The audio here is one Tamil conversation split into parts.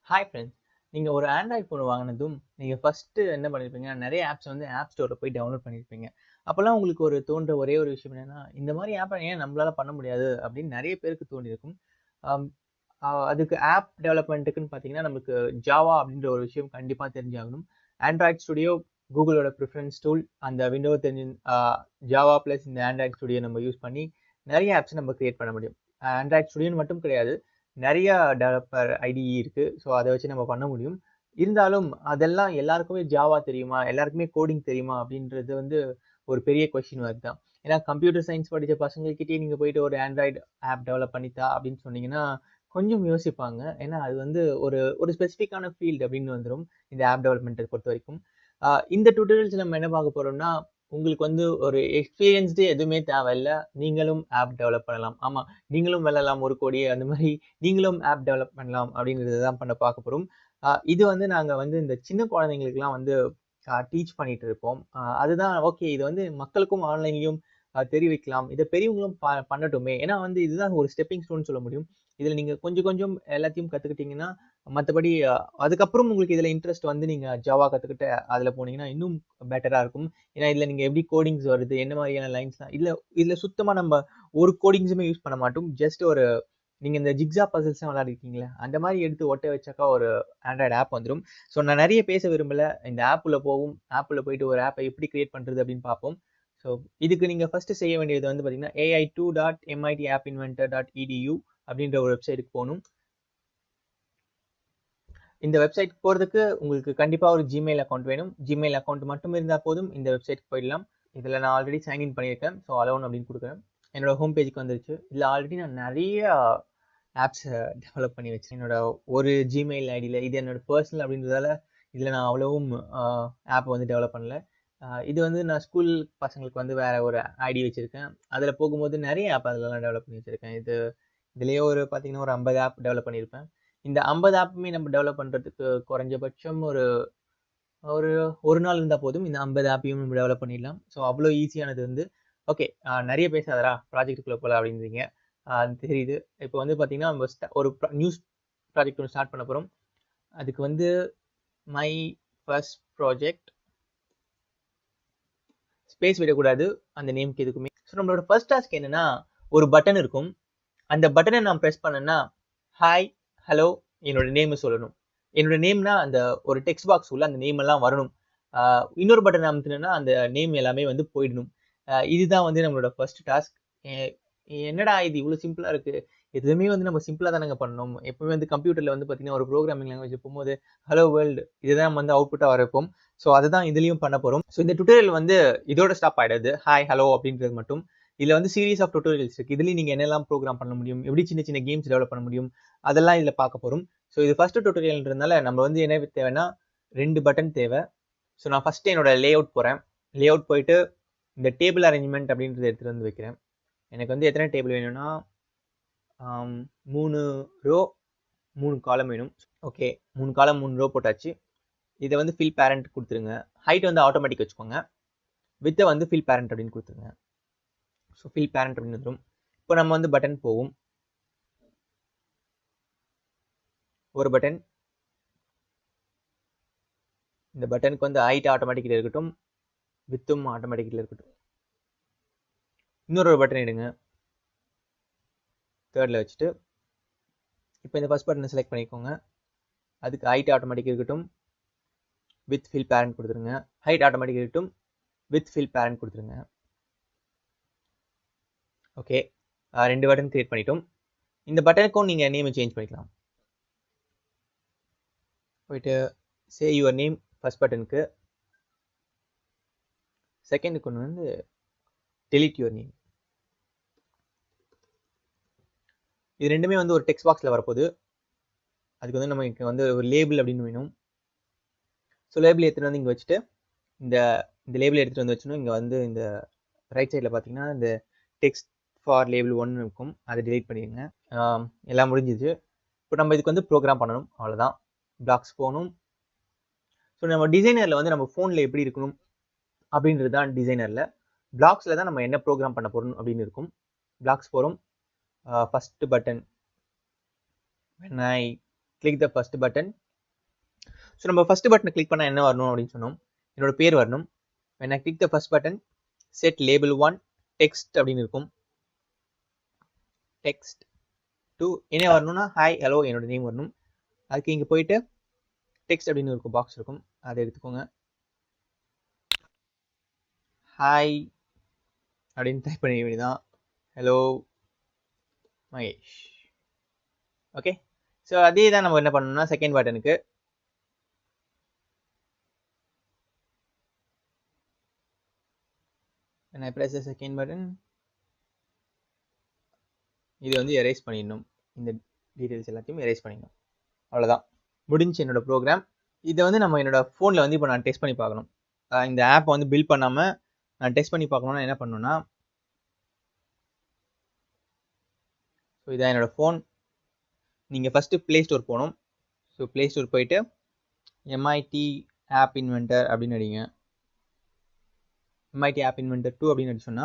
Hi friends. நீங்கள் ஒரு ஆண்ட்ராய்ட் ஃபோன் வாங்கினதும் நீங்கள் ஃபஸ்ட்டு என்ன பண்ணியிருப்பீங்க, நிறைய ஆப்ஸ் வந்து ஆப் ஸ்டோரில் போய் டவுன்லோட் பண்ணியிருப்பீங்க. அப்போல்லாம் உங்களுக்கு தோன்ற ஒரே ஒரு விஷயம் என்னென்னா, இந்த மாதிரி ஆப்பை ஏன் நம்மளால் பண்ண முடியாது அப்படின்னு நிறைய பேருக்கு தோணியிருக்கும். ஆம், அதுக்கு ஆப் டெவலப்மெண்ட்டுக்குன்னு பார்த்தீங்கன்னா நமக்கு ஜாவா அப்படின்ற ஒரு விஷயம் கண்டிப்பாக தெரிஞ்சாகணும். ஆண்ட்ராய்ட் ஸ்டுடியோ கூகுளோட ப்ரிஃபரன்ஸ் டூல், அந்த விண்டோ தெரிஞ்சு ஜாவா ப்ளஸ் இந்த ஆண்ட்ராய்ட் ஸ்டுடியோ நம்ம யூஸ் பண்ணி நிறைய ஆப்ஸ் நம்ம கிரியேட் பண்ண முடியும். ஆண்ட்ராய்ட் ஸ்டுடியோன்னு மட்டும் கிடையாது, நிறைய டெவலப்பர் ஐடிஇ இருக்கு. ஸோ அதை வச்சு நம்ம பண்ண முடியும். இருந்தாலும் அதெல்லாம் எல்லாருக்குமே ஜாவா தெரியுமா, எல்லாருக்குமே கோடிங் தெரியுமா அப்படின்றது வந்து ஒரு பெரிய கொஸ்டின் மார்க் தான். ஏன்னா கம்ப்யூட்டர் சயின்ஸ் படித்த பசங்கள்கிட்டயே நீங்கள் போயிட்டு ஒரு ஆண்ட்ராய்டு ஆப் டெவலப் பண்ணித்தா அப்படின்னு சொன்னீங்கன்னா கொஞ்சம் யோசிப்பாங்க. ஏன்னா அது வந்து ஒரு ஒரு ஸ்பெசிஃபிக்கான ஃபீல்டு அப்படின்னு வந்துடும் இந்த ஆப் டெவலப்மெண்ட்டை பொறுத்த வரைக்கும். இந்த டியூட்டோரியல்ஸ் நம்ம என்ன பார்க்க போறோம்னா, உங்களுக்கு வந்து ஒரு எக்ஸ்பீரியன்ஸ்டு எதுவுமே தேவையில்ல, நீங்களும் ஆப் டெவலப் பண்ணலாம். ஆமாம், நீங்களும் வெல்லலாம் ஒரு கோடியே, அந்த மாதிரி நீங்களும் ஆப் டெவலப் பண்ணலாம் அப்படிங்கிறது தான் பார்க்க போகிறோம். இது வந்து நாங்கள் வந்து இந்த சின்ன குழந்தைங்களுக்குலாம் வந்து டீச் பண்ணிட்டு இருப்போம். அதுதான் ஓகே, இது வந்து மக்களுக்கும் ஆன்லைன்லையும் தெரிவிக்கலாம், இதை பெரியவங்களும் பண்ணட்டுமே. ஏன்னா வந்து இதுதான் ஒரு ஸ்டெப்பிங் ஸ்டோன் சொல்ல முடியும். இதில் நீங்கள் கொஞ்சம் கொஞ்சம் எல்லாத்தையும் கற்றுக்கிட்டீங்கன்னா, மற்றபடி அதுக்கப்புறம் உங்களுக்கு இதில் இன்ட்ரெஸ்ட் வந்து நீங்கள் ஜாவா கற்றுக்கிட்டு அதில் போனீங்கன்னா இன்னும் பெட்டராக இருக்கும். ஏன்னா இதில் நீங்கள் எப்படி கோடிங்ஸ் வருது, என்ன மாதிரியான லைன்ஸ்லாம் இதில் சுத்தமாக நம்ம ஒரு கோடிங்ஸுமே யூஸ் பண்ண மாட்டோம். ஜஸ்ட் ஒரு நீங்கள் இந்த ஜிக்ஸா பசில்ஸ்லாம் விளையாடிருக்கீங்களே, அந்த மாதிரி எடுத்து ஒட்ட வச்சாக்கா ஒரு ஆண்ட்ராய்டு ஆப் வந்துடும். ஸோ நான் நிறைய பேச விரும்பல, இந்த ஆப்புள்ள போகும், ஆப்புள்ள போயிட்டு ஒரு ஆப்பை எப்படி கிரியேட் பண்ணுறது அப்படின்னு பார்ப்போம். ஸோ இதுக்கு நீங்கள் ஃபஸ்ட்டு செய்ய வேண்டியது வந்து பார்த்தீங்கன்னா ai2.mitappinventor.edu அப்படின்ற ஒரு வெப்சைட்டுக்கு போகணும். இந்த வெப்சைட் போகிறதுக்கு உங்களுக்கு கண்டிப்பாக ஒரு ஜிமெயில் அக்கௌண்ட் வேணும். ஜிமெயில் அக்கௌண்ட் மட்டும் இருந்தால் போதும், இந்த வெப்சைட்டுக்கு போயிடலாம். இதில் நான் ஆல்ரெடி சைன்இன் பண்ணியிருக்கேன். ஸோ அலோன் அப்படின்னு கொடுக்குறேன். என்னோட ஹோம் பேஜுக்கு வந்துருச்சு. இதில் ஆல்ரெடி நான் நிறைய ஆப்ஸை டெவலப் பண்ணி வச்சேன் என்னோட ஒரு ஜிமெயில் ஐடியில். இது என்னோட பர்சனல் அப்படின்றதால இதில் நான் அவ்வளவும் ஆப் வந்து டெவலப் பண்ணல. இது வந்து நான் ஸ்கூல் பசங்களுக்கு வந்து வேற ஒரு ஐடி வச்சுருக்கேன். அதில் போகும்போது நிறைய ஆப் அதிலலாம் டெவலப் பண்ணி வச்சுருக்கேன். இதுலேயே ஒரு பார்த்தீங்கன்னா ஒரு 50 ஆப் டெவலப் பண்ணியிருப்பேன். இந்த 50 ஆப்புமே நம்ம டெவலப் பண்ணுறதுக்கு குறைஞ்சபட்சம் ஒரு ஒரு ஒரு நாள் இருந்தால் போதும். இந்த 50 ஆப்பையும் நம்ம டெவலப் பண்ணிடலாம். ஸோ அவ்வளோ ஈஸியானது வந்து. ஓகே, நிறைய பேசாதரா ப்ராஜெக்ட்டுக்குள்ளே போகலாம் அப்படின்றீங்க. தெரியுது. இப்போ வந்து பார்த்தீங்கன்னா நம்ம ஒரு நியூஸ் ப்ராஜெக்ட் ஒன்று ஸ்டார்ட் பண்ண போகிறோம். அதுக்கு வந்து மை ஃபர்ஸ்ட் ப்ராஜெக்ட், ஸ்பேஸ் விடக்கூடாது அந்த நேம்க்கு எதுக்குமே. ஸோ நம்மளோட ஃபர்ஸ்ட் டாஸ்க் என்னன்னா, ஒரு பட்டன் இருக்கும். அந்த பட்டனை நான் ப்ரெஸ் பண்ணேன்னா ஹாய், ஹலோ, என்னோட நேம் சொல்லணும். என்னோட நேம்னா அந்த ஒரு டெக்ஸ்ட் பாக்ஸ் உள்ள அந்த நேம் எல்லாம் வரணும். இன்னொரு பட்டன் அமுத்துனேன்னா அந்த நேம் எல்லாமே வந்து போயிடணும். இதுதான் வந்து நம்மளோட ஃபர்ஸ்ட் டாஸ்க். என்னடா இது இவ்வளோ சிம்பிளாக இருக்குது, எதுவுமே வந்து நம்ம சிம்பிளாக தானங்க பண்ணணும். எப்பவுமே வந்து கம்ப்யூட்டரில் வந்து பார்த்தீங்கன்னா ஒரு ப்ரோக்ராமிங் லாங்குவேஜ் போகும்போது ஹலோ வேர்ல்டு இதுதான் நம்ம வந்து அவுட்புட்டாக வரப்போம். ஸோ அதுதான் இதுலேயும் பண்ண போகிறோம். ஸோ இந்த டுட்டோரியல் வந்து இதோட ஸ்டாப் ஆகிடாது, ஹாய் ஹலோ அப்படின்றது மட்டும். இதில் வந்து சீரீஸ் ஆஃப் டுட்டோரியல்ஸ் இருக்குது. இதுலேயும் நீங்கள் என்னெல்லாம் ப்ரோக்ராம் பண்ண முடியும், எப்படி சின்ன சின்ன கேம்ஸ் டெவலப் பண்ண முடியும், அதெல்லாம் இதில் பார்க்க போகிறோம். ஸோ இது ஃபர்ஸ்ட் டுட்டோரியல்ன்றதுனால நம்ம வந்து என்ன தேவைன்னா 2 பட்டன் தேவை. ஸோ நான் ஃபஸ்ட்டு என்னோட லே அவுட் போகிறேன். லே அவுட் போயிட்டு இந்த டேபிள் அரேஞ்ச்மெண்ட் அப்படின்றத எடுத்துகிட்டு வந்து வைக்கிறேன். எனக்கு வந்து எத்தனை டேபிள் வேணும்னா 3 ரோ 3 காலம் வேணும். ஓகே, 3 காலம் 3 ரோ போட்டாச்சு. இதை வந்து ஃபில் பேரண்ட் கொடுத்துருங்க. ஹைட் வந்து ஆட்டோமேட்டிக் வச்சுக்கோங்க. வித்தை வந்து ஃபில் பேரண்ட் அப்படின்னு கொடுத்துருங்க. ஸோ ஃபில் பேரண்ட் அப்படின்னு வந்துடும். இப்போ நம்ம வந்து பட்டன் போகும். ஒரு பட்டன், இந்த பட்டனுக்கு வந்து ஹைட் ஆட்டோமேட்டிக்கில் இருக்கட்டும், வித்தும் ஆட்டோமேட்டிக்கில் இருக்கட்டும். இன்னொரு பட்டன் எடுங்க, தேர்டில் வச்சுட்டு இப்போ இந்த ஃபர்ஸ்ட் பட்டனை செலக்ட் பண்ணிக்கோங்க. அதுக்கு ஹைட் ஆட்டோமேட்டிக் இருக்கட்டும், வித் ஃபில் பேரண்ட் கொடுத்துருங்க. ஹைட் ஆட்டோமேட்டிக் இருக்கட்டும், வித் ஃபில் பேரண்ட் கொடுத்துருங்க. ஓகே, 2 பட்டன் கிரியேட் பண்ணிட்டோம். இந்த பட்டனுக்கும் நீங்கள் நேமை சேஞ்ச் பண்ணிக்கலாம். போயிட்டு சே யுவர் நேம் ஃபர்ஸ்ட் பட்டனுக்கு, செகண்டுக்கு ஒன்று வந்து டெலிட் யுவர் நேம். இது ரெண்டுமே வந்து ஒரு டெக்ஸ்ட் பாக்ஸில் வரப்போகுது. அதுக்கு வந்து நமக்கு வந்து ஒரு லேபிள் அப்படின்னு வேணும். ஸோ லேபிள் எடுத்துகிட்டு வந்து இங்கே வச்சுட்டு இந்த லேபிள் எடுத்துகிட்டு வந்து வச்சுணும். இங்கே வந்து இந்த ரைட் சைடில் பார்த்தீங்கன்னா இந்த டெக்ஸ்ட் ஃபார் லேபிள் 1 இருக்கும், அதை டெலிட் பண்ணிடுங்க. எல்லாம் முடிஞ்சிச்சு. இப்போ நம்ம இதுக்கு வந்து ப்ரோக்ராம் பண்ணணும், அவ்வளோதான். பிளாக்ஸ் போகணும். ஸோ நம்ம டிசைனரில் வந்து நம்ம ஃபோனில் எப்படி இருக்கணும் அப்படின்றது தான் டிசைனரில். பிளாக்ஸில் தான் நம்ம என்ன ப்ரோக்ராம் பண்ண போகிறோம் அப்படின்னு இருக்கும். பிளாக்ஸ் போகிறோம். First button when I click the first button. So நம்ம ஃபர்ஸ்ட் பட்டனை கிளிக் பண்ணால் என்ன வரணும் அப்படின்னு சொன்னோம், என்னோட பேர் வரணும். when I click the first button, set label 1 text அப்படின்னு இருக்கும். text 2 என்ன வரணும்னா ஹாய் ஹலோ என்னோட நேம் வரணும். அதுக்கு இங்கே போயிட்டு டெக்ஸ்ட் அப்படின்னு இருக்கும், பாக்ஸ் இருக்கும், அதை எடுத்துக்கோங்க. ஹாய் அப்படின்னு டைப் பண்ண வேண்டியதான், ஹலோ மகேஷ். ஓகே, ஸோ அதே தான் நம்ம என்ன பண்ணணும்னா second பட்டனுக்கு when I press the second button, இது வந்து எரேஸ் பண்ணிடணும், இந்த டீட்டெயில்ஸ் எல்லாத்தையும் எரேஸ் பண்ணிடணும். அவ்வளோதான், முடிஞ்சு என்னோட ப்ரோக்ராம். இதை வந்து நம்ம என்னோட ஃபோனில் வந்து இப்போ நான் டெஸ்ட் பண்ணி பார்க்கணும். இந்த ஆப்பை வந்து பில்ட் பண்ணாமல் நான் டெஸ்ட் பண்ணி பார்க்கணும்னா என்ன பண்ணணும்னா, ஸோ இதான் என்னோட ஃபோன். நீங்கள் ஃபஸ்ட்டு ப்ளே ஸ்டோர் போகணும். ஸோ ப்ளே ஸ்டோர் போயிட்டு எம்ஐடி ஆப் இன்வென்டர் அப்படின்னு அடிங்க. எம்ஐடி ஆப் இன்வென்டர் 2 அப்படின்னு அடிச்சோன்னா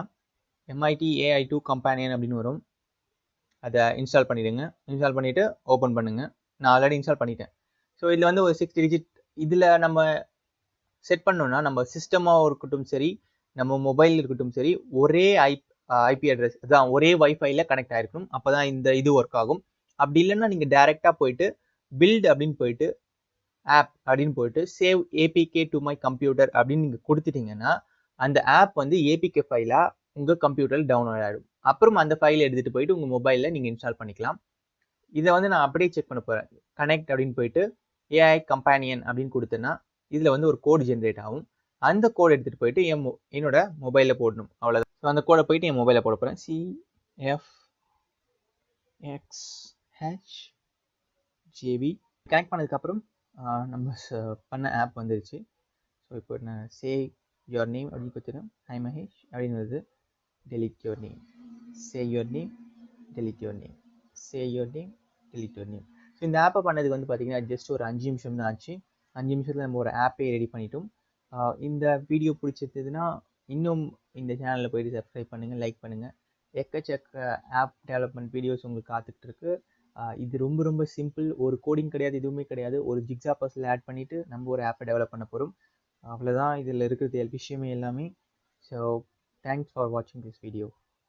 எம்ஐடி AI2 கம்பேனியன் அப்படின்னு வரும். அதை இன்ஸ்டால் பண்ணிவிடுங்க. இன்ஸ்டால் பண்ணிவிட்டு ஓப்பன் பண்ணுங்கள். நான் ஆல்ரெடி இன்ஸ்டால் பண்ணிட்டேன். ஸோ இதில் வந்து ஒரு 6 டிஜிட் இதில் நம்ம செட் பண்ணோன்னா நம்ம சிஸ்டமாக இருக்கட்டும் சரி, நம்ம மொபைல் இருக்கட்டும் சரி, ஒரே ஐபி அட்ரஸ் அதான் ஒரே வைஃபைல கனெக்ட் ஆகிருக்கணும். அப்போ தான் இந்த இது ஒர்க் ஆகும். அப்படி இல்லைன்னா நீங்கள் டேரெக்டாக போயிட்டு பில்ட் அப்படின்னு போயிட்டு ஆப் அப்படின்னு போயிட்டு save APK to my computer அப்படின்னு நீங்கள் கொடுத்துட்டீங்கன்னா அந்த ஆப் வந்து ஏபிகே ஃபைலாக உங்கள் கம்ப்யூட்டரில் டவுன்லோட் ஆகிடும். அப்புறம் அந்த ஃபைலை எடுத்துகிட்டு போயிட்டு உங்கள் மொபைலில் நீங்கள் இன்ஸ்டால் பண்ணிக்கலாம். இதை வந்து நான் அப்படியே செக் பண்ண போகிறேன். கனெக்ட் அப்படின்னு போயிட்டு ஏஐ கம்பேனியன் அப்படின்னு கொடுத்தேன்னா இதில் வந்து ஒரு கோடு ஜென்ரேட் ஆகும். அந்த கோடை எடுத்துகிட்டு போயிட்டு என்னோட மொபைலில் போடணும், அவ்வளோதான். ஸோ அந்த கோடை போயிட்டு என் மொபைலில் போட போகிறேன். CFXHJB கனெக்ட் பண்ணதுக்கப்புறம் நம்ம பண்ண ஆப் வந்துருச்சு. ஸோ இப்போ நான் சேவ் யுவர் நேம் அப்படின்னு கொடுத்துட்டேன். ஹாய் மகேஷ் அப்படின்னு வருது. delete your name, say your name, delete your name, say your name, delete your name. So இந்த ஆப்பை பண்ணதுக்கு வந்து பார்த்தீங்கன்னா ஜஸ்ட் ஒரு 5 நிமிஷம் தான் ஆச்சு. 5 நிமிஷத்தில் நம்ம ஒரு ஆப்பே ரெடி பண்ணிட்டோம். இந்த வீடியோ பிடிச்சிருந்ததுன்னா இன்னும் இந்த சேனலில் போயிட்டு சப்ஸ்கிரைப் பண்ணுங்கள், லைக் பண்ணுங்கள். எக்கச்சக்க ஆப் டெவலப்மெண்ட் வீடியோஸ் உங்களுக்கு காத்துக்கிட்டு இருக்கு. இது ரொம்ப ரொம்ப சிம்பிள், ஒரு கோடிங் கிடையாது, எதுவுமே கிடையாது. ஒரு ஜிக்ஸா பஸ்ஸில் ஆட் பண்ணிவிட்டு நம்ம ஒரு ஆப்பை டெவலப் பண்ண போகிறோம். அவ்வளோதான் இதில் இருக்கிறது விஷயமே எல்லாமே. So thanks for watching this video.